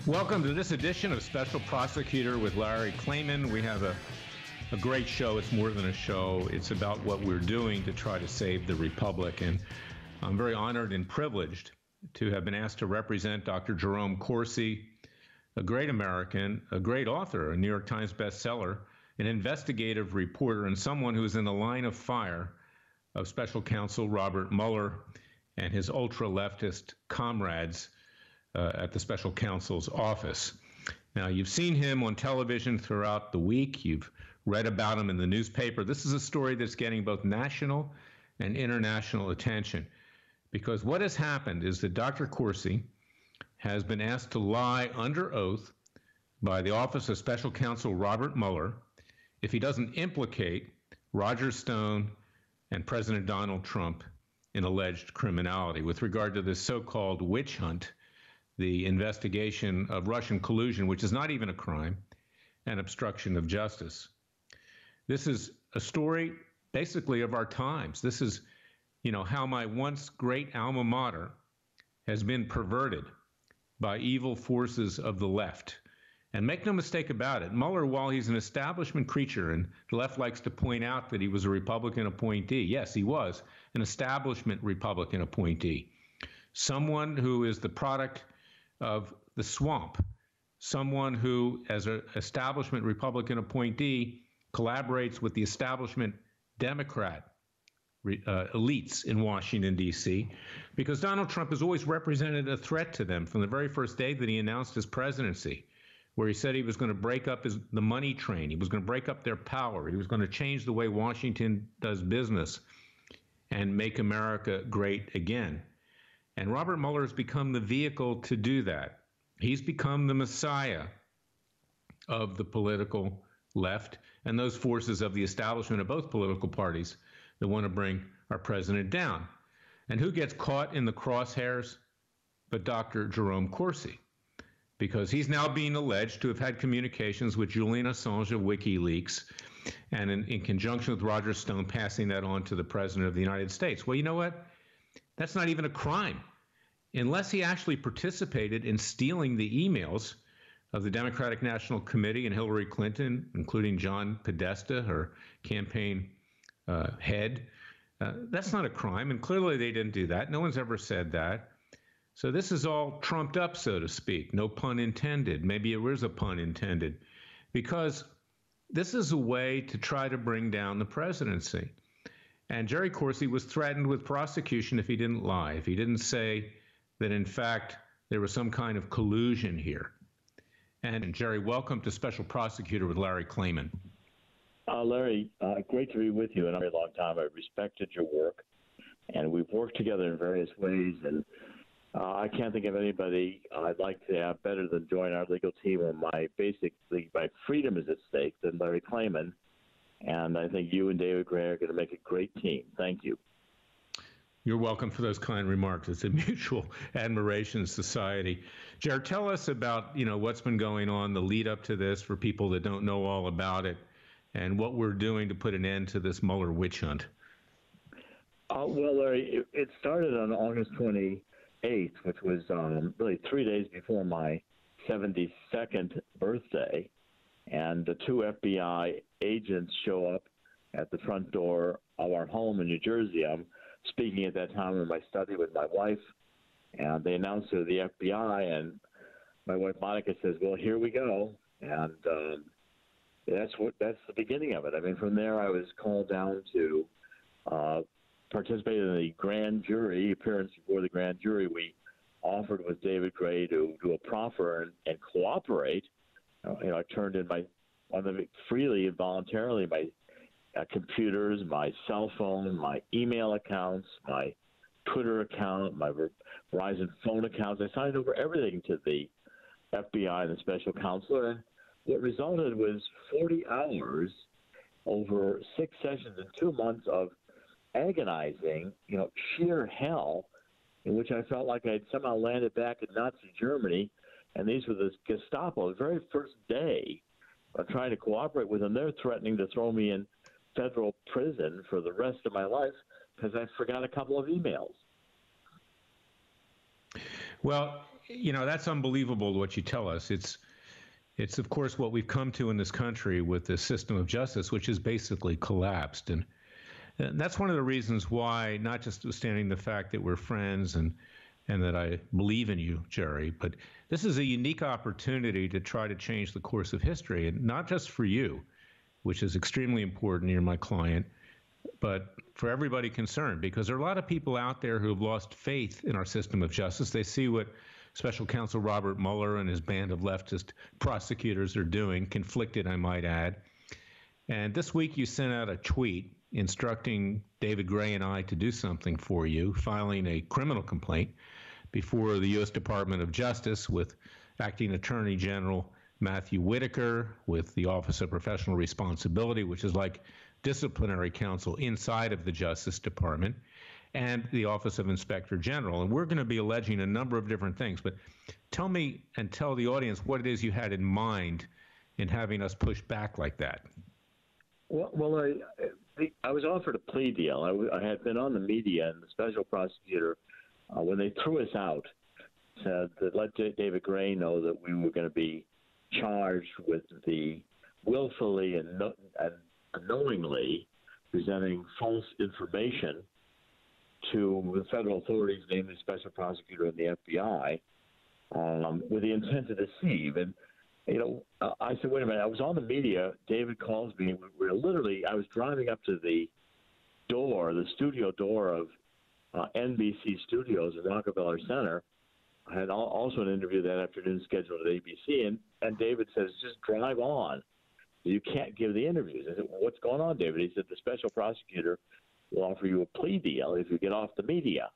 Welcome to this edition of Special Prosecutor with Larry Klayman. We have a great show. It's more than a show. It's about what we're doing to try to save the Republic. And I'm very honored and privileged to have been asked to represent Dr. Jerome Corsi, a great American, a great author, a New York Times bestseller, an investigative reporter, and someone who is in the line of fire of Special Counsel Robert Mueller and his ultra-leftist comrades at the Special Counsel's office. Now, you've seen him on television throughout the week. You've read about him in the newspaper. This is a story that's getting both national and international attention, because what has happened is that Dr. Corsi has been asked to lie under oath by the Office of Special Counsel Robert Mueller if he doesn't implicate Roger Stone and President Donald Trump in alleged criminality with regard to this so-called witch hunt, the investigation of Russian collusion, which is not even a crime, and obstruction of justice. This is a story basically of our times. This is, how my once great alma mater has been perverted by evil forces of the left. And make no mistake about it, Mueller, while he's an establishment creature, and the left likes to point out that he was a Republican appointee. Yes, he was an establishment Republican appointee. Someone who is the product of the swamp, someone who, as an establishment Republican appointee, collaborates with the establishment Democrat elites in Washington, D.C., because Donald Trump has always represented a threat to them from the very first day that he announced his presidency, where he said he was going to break up the money train, he was going to break up their power, he was going to change the way Washington does business and make America great again. And Robert Mueller has become the vehicle to do that. He's become the messiah of the political left and those forces of the establishment of both political parties that want to bring our president down. And who gets caught in the crosshairs but Dr. Jerome Corsi? Because he's now being alleged to have had communications with Julian Assange of WikiLeaks, and in conjunction with Roger Stone, passing that on to the President of the United States. Well, you know what? That's not even a crime, unless he actually participated in stealing the emails of the Democratic National Committee and Hillary Clinton, including John Podesta, her campaign head. That's not a crime, and clearly they didn't do that. No one's ever said that. So this is all trumped up, so to speak. No pun intended. Maybe there is a pun intended, because this is a way to try to bring down the presidency. And Jerry Corsi was threatened with prosecution if he didn't lie, if he didn't say that, in fact, there was some kind of collusion here. And Jerry, welcome to Special Prosecutor with Larry Klayman. Larry, great to be with you in a very long time. I've respected your work, and we've worked together in various ways. And I can't think of anybody I'd like to have better than join our legal team, and my freedom is at stake, than Larry Klayman. And I think you and David Gray are going to make a great team. Thank you. You're welcome for those kind remarks. It's a mutual admiration society. Jared, tell us about, what's been going on, the lead up to this for people that don't know all about it, and what we're doing to put an end to this Mueller witch hunt. Well, Larry, it started on August 28th, which was really 3 days before my 72nd birthday. And the two FBI agents show up at the front door of our home in New Jersey. I'm speaking at that time in my study with my wife, and they announced to the FBI, and my wife Monica says, "Well, here we go." And that's the beginning of it. I mean, from there I was called down to participate in the grand jury appearance before the grand jury. We offered with David Gray to do a proffer and cooperate. I turned in freely and voluntarily my computers, my cell phone, my email accounts, my Twitter account, my Verizon phone accounts. I signed over everything to the FBI and the special counsel. And what resulted was 40 hours over 6 sessions and 2 months of agonizing, sheer hell, in which I felt like I'd somehow landed back in Nazi Germany. And these were the Gestapo. The very first day of trying to cooperate with them, they're threatening to throw me in federal prison for the rest of my life because I forgot a couple of emails. Well, that's unbelievable what you tell us. It's of course what we've come to in this country with the system of justice, which has basically collapsed. And that's one of the reasons why, not just withstanding the fact that we're friends and that I believe in you, Jerry, but this is a unique opportunity to try to change the course of history, and not just for you, which is extremely important. You're my client, but for everybody concerned, because there are a lot of people out there who have lost faith in our system of justice. They see what Special Counsel Robert Mueller and his band of leftist prosecutors are doing, conflicted, I might add. And this week you sent out a tweet instructing David Gray and I to do something for you, filing a criminal complaint before the U.S. Department of Justice with Acting Attorney General Matthew Whitaker, with the Office of Professional Responsibility, which is like disciplinary counsel inside of the Justice Department, and the Office of Inspector General. And we're going to be alleging a number of different things. But tell me and tell the audience what it is you had in mind in having us push back like that. Well, I was offered a plea deal. I had been on the media, and the special prosecutor, when they threw us out, said that let David Gray know that we were going to be charged with the willfully and knowingly presenting false information to the federal authorities, namely the special prosecutor and the FBI, with the intent to deceive. And I said, wait a minute. I was on the media. David calls me. I was driving up to the studio door of NBC Studios at Rockefeller Center. I had also an interview that afternoon scheduled at ABC, and David says, just drive on. You can't give the interviews. I said, well, what's going on, David? He said, the special prosecutor will offer you a plea deal if you get off the media.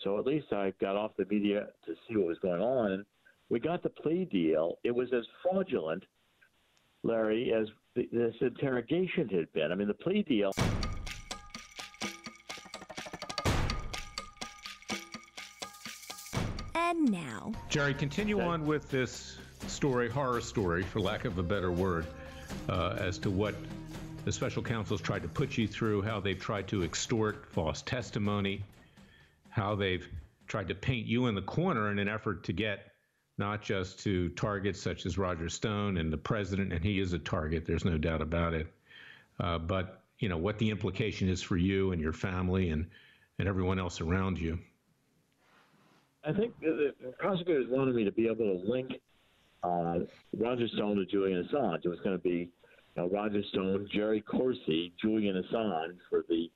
So at least I got off the media to see what was going on. And we got the plea deal. It was as fraudulent, Larry, as this interrogation had been. I mean, the plea deal. And now, Jerry, continue on with this horror story, for lack of a better word, as to what the special counsels tried to put you through, how they've tried to extort false testimony, how they've tried to paint you in the corner in an effort to get not just to targets such as Roger Stone and the president, and he is a target, there's no doubt about it, but what the implication is for you and your family and everyone else around you. I think the prosecutors wanted me to be able to link Roger Stone to Julian Assange. It was going to be Roger Stone, Jerry Corsi, Julian Assange for the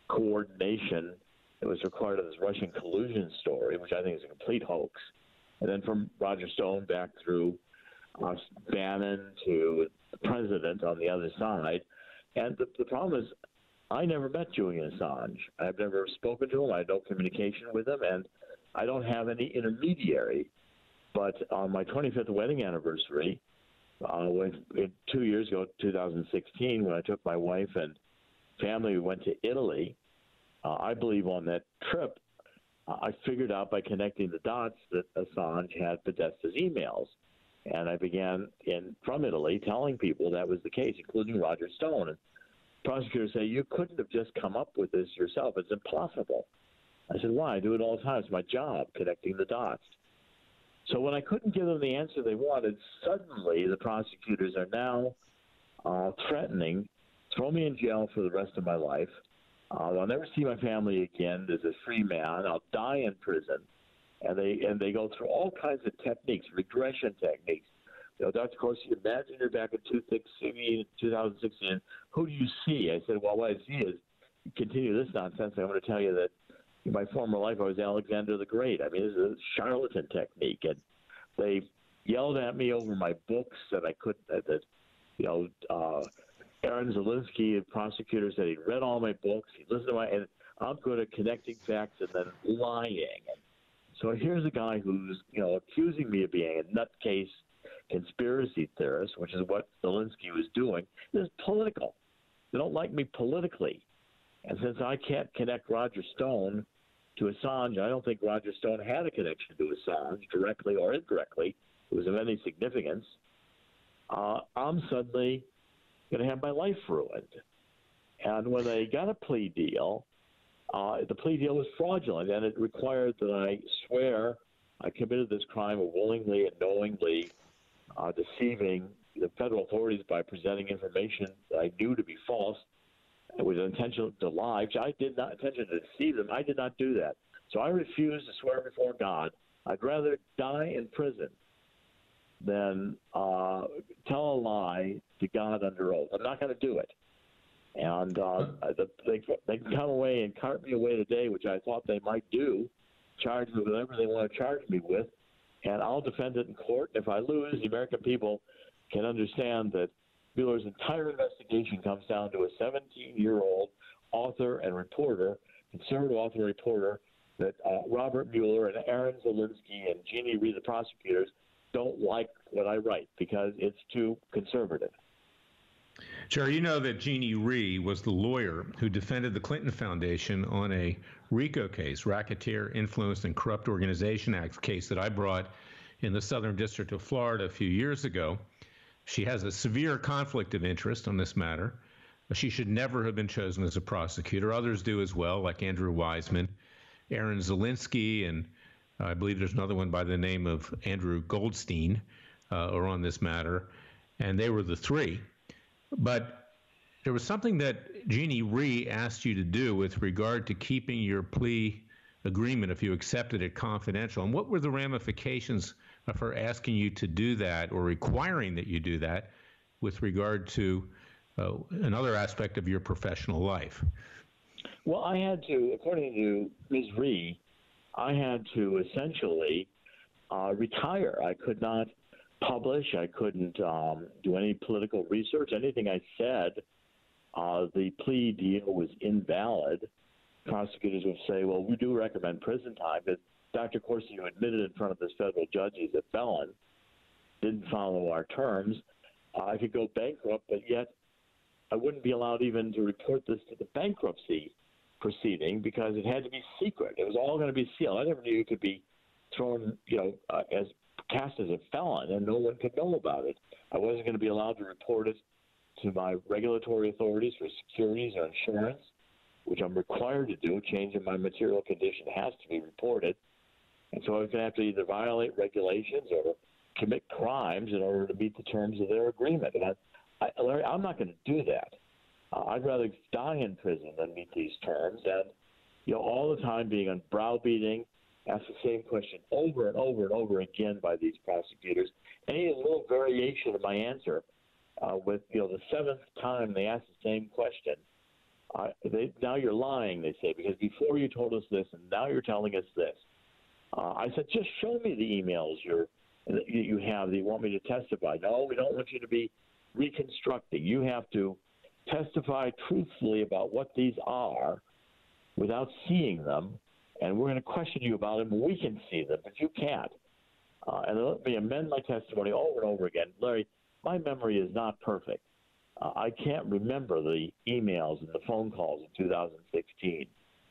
coordination that was required of this Russian collusion story, which I think is a complete hoax. And then from Roger Stone back through Bannon to the president on the other side. And the problem is, I never met Julian Assange. I've never spoken to him. I had no communication with him, and I don't have any intermediary. But on my 25th wedding anniversary, 2 years ago, 2016, when I took my wife and family, we went to Italy. I believe on that trip, I figured out by connecting the dots that Assange had Podesta's emails. And I began from Italy telling people that was the case, including Roger Stone. And prosecutors say, you couldn't have just come up with this yourself. It's impossible. I said, why? I do it all the time. It's my job, connecting the dots. So when I couldn't give them the answer they wanted, suddenly the prosecutors are now threatening, throw me in jail for the rest of my life. I'll never see my family again as a free man. I'll die in prison. And they go through all kinds of techniques, regression techniques. Dr. Corsi, imagine you're back in 2016. Who do you see? I said, well, what I see is, continue this nonsense, I'm going to tell you that in my former life I was Alexander the Great. I mean, this is a charlatan technique. And they yelled at me over my books that I couldn't, Aaron Zielinski, the prosecutor, said he'd read all my books. He listened to and I'm good at connecting facts and then lying. And so here's a guy who's, accusing me of being a nutcase conspiracy theorist, which is what Zielinski was doing. This is political. They don't like me politically. And since I can't connect Roger Stone to Assange, I don't think Roger Stone had a connection to Assange, directly or indirectly. It was of any significance. I'm suddenly going to have my life ruined. And when they got a plea deal, the plea deal was fraudulent, and it required that I swear I committed this crime of willingly and knowingly deceiving the federal authorities by presenting information that I knew to be false with an intention to lie. I did not intention to deceive them. I did not do that. So I refuse to swear before God. I'd rather die in prison than tell a lie to God under oath. I'm not going to do it. And they can come away and cart me away today, which I thought they might do, charge me with whatever they want to charge me with, and I'll defend it in court. If I lose, the American people can understand that Mueller's entire investigation comes down to a 17-year-old author and reporter, conservative author and reporter, that Robert Mueller and Aaron Zelinsky and Jeannie Rhee, the prosecutors, don't like what I write because it's too conservative. Jerry, you know that Jeannie Rhee was the lawyer who defended the Clinton Foundation on a RICO case, Racketeer Influenced and Corrupt Organization Act case that I brought in the Southern District of Florida a few years ago. She has a severe conflict of interest on this matter. She should never have been chosen as a prosecutor. Others do as well, like Andrew Wiseman, Aaron Zelinsky, and I believe there's another one by the name of Andrew Goldstein are on this matter, and they were the three. But there was something that Jeannie Rhee asked you to do with regard to keeping your plea agreement if you accepted it confidential. And what were the ramifications of her asking you to do that or requiring that you do that with regard to another aspect of your professional life? Well, I had to, according to Ms. Rhee, I had to essentially retire. I could not publish. I couldn't do any political research. Anything I said, the plea deal was invalid. Prosecutors would say, well, we do recommend prison time, but Dr. Corsi, who admitted in front of this federal judge he's a felon, didn't follow our terms. I could go bankrupt, but yet I wouldn't be allowed even to report this to the bankruptcy proceeding because it had to be secret. It was all going to be sealed. I never knew you could be thrown, as cast as a felon, and no one could know about it. I wasn't going to be allowed to report it to my regulatory authorities for securities or insurance, which I'm required to do. Change in my material condition has to be reported. And so I was going to have to either violate regulations or commit crimes in order to meet the terms of their agreement. And Larry, I'm not going to do that. I'd rather die in prison than meet these terms. And, all the time being on browbeating, ask the same question over and over and over again by these prosecutors. Any little variation of my answer with, the seventh time they ask the same question, now you're lying, they say, because before you told us this and now you're telling us this. I said, just show me the emails you have that you want me to testify. No, we don't want you to be reconstructing. You have to testify truthfully about what these are without seeing them, and we're going to question you about them. We can see them, but you can't. And let me amend my testimony over and over again. Larry, my memory is not perfect. I can't remember the emails and the phone calls in 2016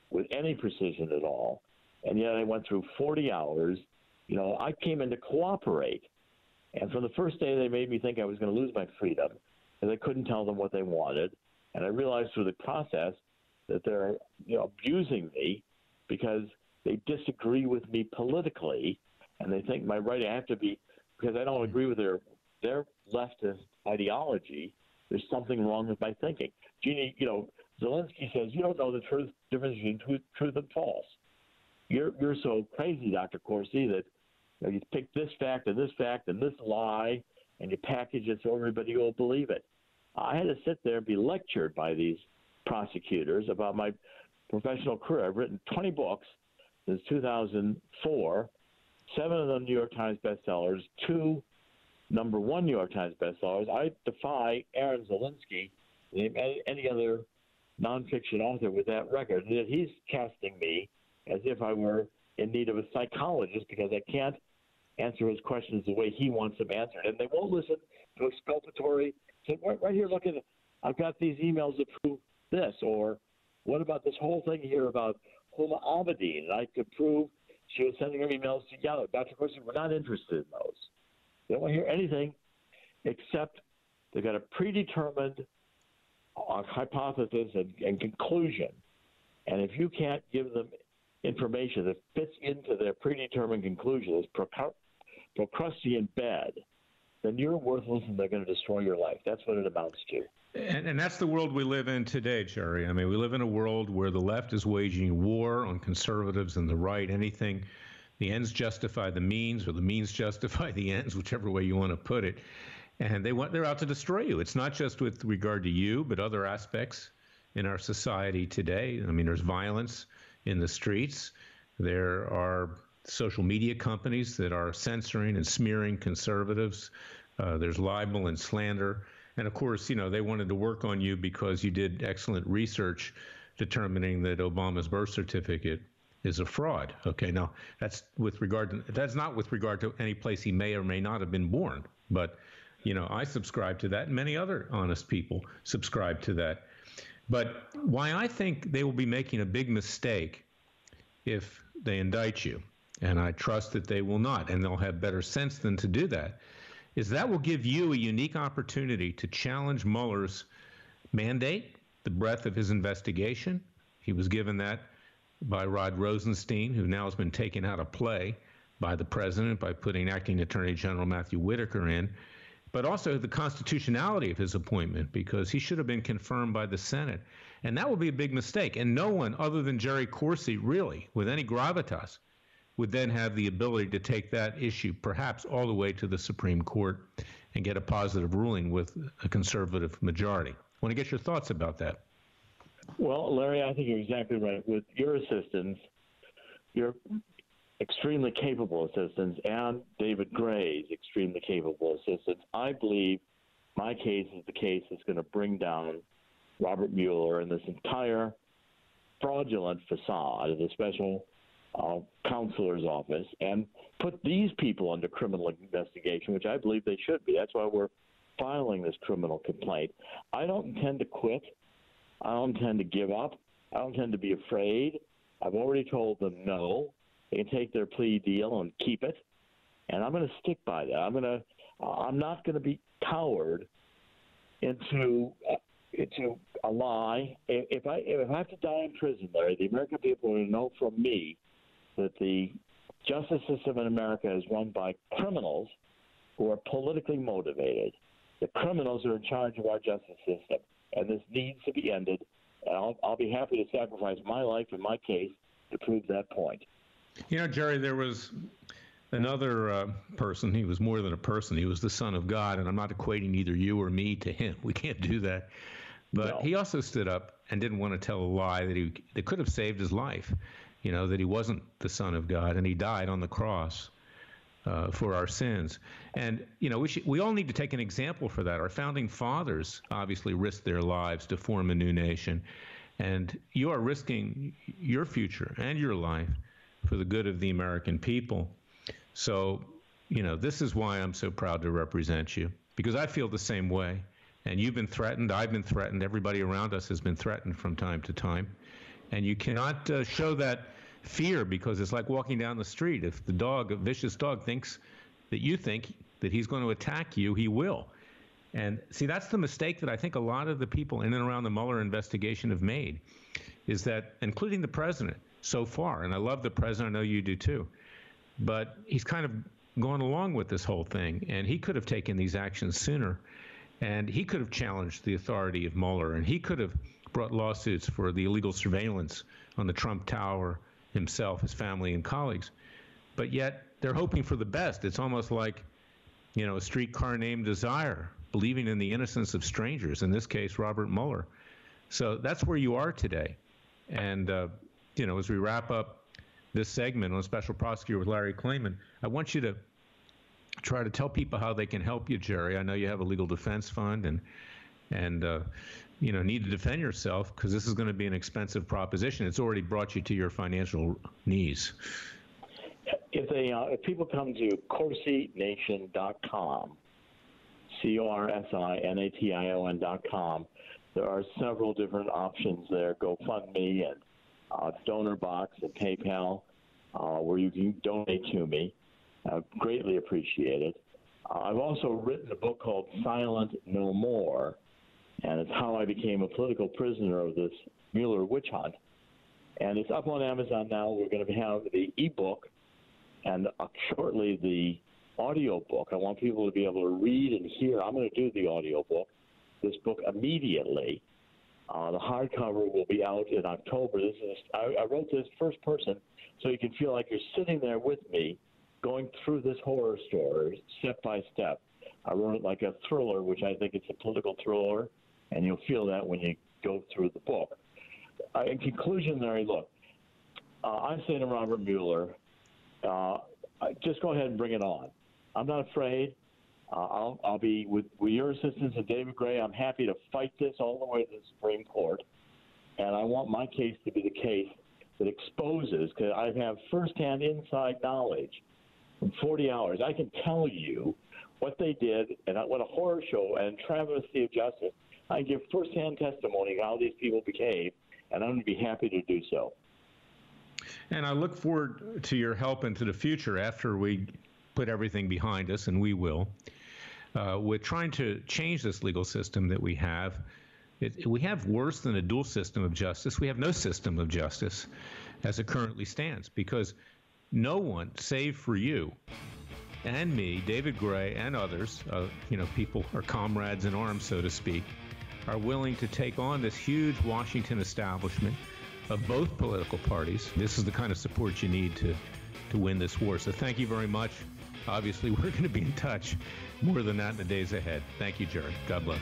with any precision at all. And yet I went through 40 hours. I came in to cooperate. And from the first day, they made me think I was going to lose my freedom because I couldn't tell them what they wanted. And I realized through the process that they're abusing me because they disagree with me politically, and they think my right I have to be, because I don't agree with their leftist ideology, there's something wrong with my thinking. Jeannie, Zelinsky says, you don't know the difference between truth and false. You're so crazy, Dr. Corsi, that you pick this fact and this lie, and you package it so everybody will believe it. I had to sit there and be lectured by these prosecutors about my professional career. I've written 20 books since 2004, 7 of them New York Times bestsellers, 2 #1 New York Times bestsellers. I defy Aaron Zelinsky, any other nonfiction author with that record, that he's casting me as if I were in need of a psychologist because I can't answer his questions the way he wants them answered. And they won't listen to exculpatory. Say, right here, look at it. I've got these emails that prove this. Or what about this whole thing here about Huma Abedin? And I could prove she was sending her emails to Yellow. Dr. Corsi, we're not interested in those. They don't want to hear anything except they've got a predetermined hypothesis and conclusion. And if you can't give them information that fits into their predetermined conclusion is procrusting in bed, then you're worthless and they're going to destroy your life. That's what it amounts to. And that's the world we live in today, Jerry. I mean, we live in a world where the left is waging war on conservatives and the right. Anything, the ends justify the means, or the means justify the ends, whichever way you want to put it. And they're out to destroy you. It's not just with regard to you, but other aspects in our society today. I mean, there's violence in the streets. There are social media companies that are censoring and smearing conservatives. There's libel and slander. And of course, they wanted to work on you because you did excellent research determining that Obama's birth certificate is a fraud. Okay, now that's not with regard to any place he may or may not have been born. But, I subscribe to that, and many other honest people subscribe to that. But why I think they will be making a big mistake if they indict you, and I trust that they will not, and they'll have better sense than to do that, is that will give you a unique opportunity to challenge Mueller's mandate, the breadth of his investigation. He was given that by Rod Rosenstein, who now has been taken out of play by the president by putting Acting Attorney General Matthew Whitaker in, but also the constitutionality of his appointment, because he should have been confirmed by the Senate. And that will be a big mistake. And no one other than Jerry Corsi, really, with any gravitas, would then have the ability to take that issue perhaps all the way to the Supreme Court and get a positive ruling with a conservative majority. I want to get your thoughts about that. Well, Larry, I think you're exactly right. With your assistance, your extremely capable assistance, and David Gray's extremely capable assistance, I believe my case is the case that's going to bring down Robert Mueller and this entire fraudulent facade of the special counselor's office, and put these people under criminal investigation, which I believe they should be. That's why we're filing this criminal complaint. I don't intend to quit. I don't intend to give up. I don't intend to be afraid. I've already told them no. They can take their plea deal and keep it, and I'm going to stick by that. I'm not going to be cowered into a lie. If I have to die in prison, Larry, the American people will know from me that the justice system in America is run by criminals who are politically motivated. The criminals are in charge of our justice system, and this needs to be ended. And I'll be happy to sacrifice my life and my case to prove that point. Jerry, there was another person. He was more than a person. He was the Son of God, and I'm not equating either you or me to him. We can't do that. But no. He also stood up and didn't want to tell a lie that could have saved his life, that he wasn't the Son of God, and he died on the cross for our sins. And, we all need to take an example for that. Our founding fathers obviously risked their lives to form a new nation, and you are risking your future and your life for the good of the American people. So, this is why I'm so proud to represent you, because I feel the same way. And you've been threatened. I've been threatened. Everybody around us has been threatened from time to time. And you cannot show that fear, because it's like walking down the street. If a vicious dog, thinks that you think that he's going to attack you, he will. And see, that's the mistake that I think a lot of the people in and around the Mueller investigation have made, is that, including the president so far, and I love the president, I know you do too, but he's kind of gone along with this whole thing, and he could have taken these actions sooner, and he could have challenged the authority of Mueller, and he could have brought lawsuits for the illegal surveillance on the Trump Tower himself, his family, and colleagues. But yet they're hoping for the best. It's almost like, a streetcar named Desire, believing in the innocence of strangers, in this case, Robert Mueller. So that's where you are today. And, as we wrap up this segment on Special Prosecutor with Larry Klayman, I want you to try to tell people how they can help you, Jerry. I know you have a legal defense fund and need to defend yourself, because this is going to be an expensive proposition. It's already brought you to your financial knees. If people come to CorsiNation.com, CorsiNation.com, there are several different options there: GoFundMe and donor box and PayPal, where you can donate to me. Greatly appreciated. I've also written a book called Silent No More, and it's how I became a political prisoner of this Mueller witch hunt. And it's up on Amazon now. We're going to have the ebook and shortly the audio book. I want people to be able to read and hear. I'm going to do the audio book, this book immediately. The hardcover will be out in October. I wrote this first person so you can feel like you're sitting there with me going through this horror story step by step. I wrote it like a thriller, which I think it's a political thriller, and you'll feel that when you go through the book. In conclusion, Larry, look, I'm saying to Robert Mueller, just go ahead and bring it on. I'm not afraid. I'll be, with your assistance and David Gray, I'm happy to fight this all the way to the Supreme Court. And I want my case to be the case that exposes, because I have firsthand inside knowledge from 40 hours. I can tell you what they did and what a horror show and travesty of justice. I give firsthand testimony of how these people behave, and I'm going to be happy to do so. And I look forward to your help into the future after we put everything behind us, and we will. With trying to change this legal system that we have. We have worse than a dual system of justice. We have no system of justice as it currently stands, because no one, save for you and me, David Gray, and others, people, our comrades in arms, so to speak, are willing to take on this huge Washington establishment of both political parties. This is the kind of support you need to win this war. So thank you very much. Obviously, we're going to be in touch more than that in the days ahead. Thank you, Jerry. God bless.